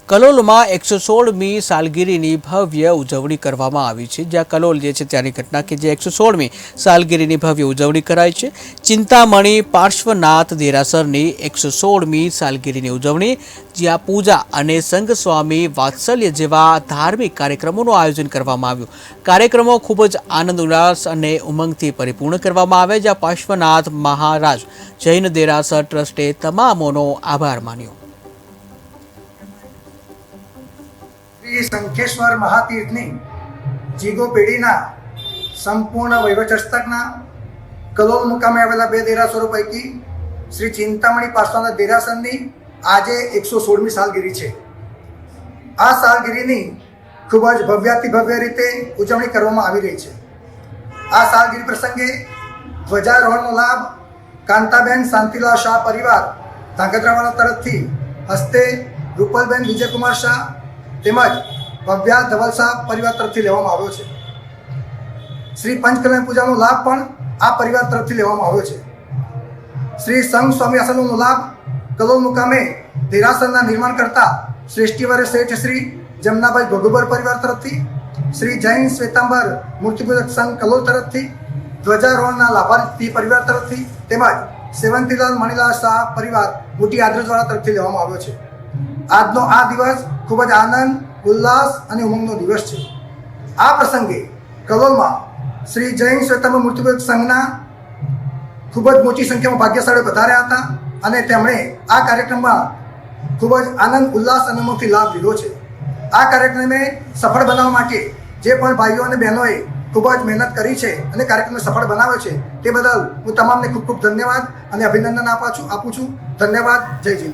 કલોલમાં 116મી સાલગીરીની ભવ્ય ઉજવણી કરવામાં આવી છે। જ્યાં કલોલ જે છે ત્યાંની ઘટના કે જે 116મી સાલગીરીની ભવ્ય ઉજવણી કરાઈ છે। ચિંતામણી પાર્શ્વનાથ દેરાસરની 116મી સાલગીરીની ઉજવણી, જ્યાં પૂજા અને સંઘ સ્વામી વાત્સલ્ય જેવા ધાર્મિક કાર્યક્રમોનું આયોજન કરવામાં આવ્યું। કાર્યક્રમો ખૂબ જ આનંદ ઉલ્લાસ અને ઉમંગથી પરિપૂર્ણ કરવામાં આવ્યા, જ્યાં પાર્શ્વનાથ મહારાજ જૈન દેરાસર ટ્રસ્ટે તમામોનો આભાર માન્યો। શ્રી શંખેશ્વર મહાતીર્થની જીગો પેઢીના સંપૂર્ણ વહીવટ હસ્તકના કલોલ મુકામે આવેલા બે દેરાસરો પૈકી શ્રી ચિંતામણી પાર્શ્વનાથ દેરાસરની આજે 116મી સાલગીરી છે। આ સાલગીરીની ખૂબ જ ભવ્યાતિ ભવ્ય રીતે ઉજવણી કરવામાં આવી રહી છે। આ સાલગીરી પ્રસંગે ધ્વજારોહણનો લાભ કાંતાબેન શાંતિલાલ શાહ પરિવાર ધાંગધ્રાવાળા તરફથી હસ્તે રૂપલબેન વિજયકુમાર શાહ તેમજ ભવ્યા ધવલ શાહ પરિવાર તરફથી લેવામાં આવ્યો છે। શ્રી પંચકલ્યાણ પૂજાનો લાભ પણ આ પરિવાર તરફથી લેવામાં આવ્યો છે। શ્રી સંઘ સ્વામી આશ્રમનો લાભ કલોલ મુકામે દેરાસરના નિર્માણ કરતા શ્રેષ્ઠીવર્ય શેઠ શ્રી જમનાભાઈ ભગુબર પરિવાર તરફથી, શ્રી જૈન શ્વેતાંબર મૂર્તિપૂજક સંઘ કલોલ તરફથી, ધ્વજારોહણના લાભાર્થી પરિવાર તરફથી તેમજ સેવંતીલાલ મણીલાલ શાહ પરિવાર મોટી આદ્રજવાળા તરફથી લેવામાં આવ્યો છે। આજનો આ દિવસ ખૂબ જ આનંદ, ઉલ્લાસ અને ઉમંગનો દિવસ છે। આ પ્રસંગે કલોલમાં શ્રી જૈન શ્વેતાંબર મૂર્તિપૂજક સંઘના ખૂબ જ મોટી સંખ્યામાં ભાગ્યશાળીઓ પધાર્યા હતા અને તેમણે આ કાર્યક્રમમાં ખૂબ જ આનંદ, ઉલ્લાસ અને ઉમંગથી લાભ લીધો છે। આ કાર્યક્રમને સફળ બનાવવા માટે જે પણ ભાઈઓ અને બહેનોએ ખૂબ જ મહેનત કરી છે અને કાર્યક્રમને સફળ બનાવ્યો છે તે બદલ હું તમામને ખૂબ ખૂબ ધન્યવાદ અને અભિનંદન આપું છું। ધન્યવાદ। જય હિન્દ।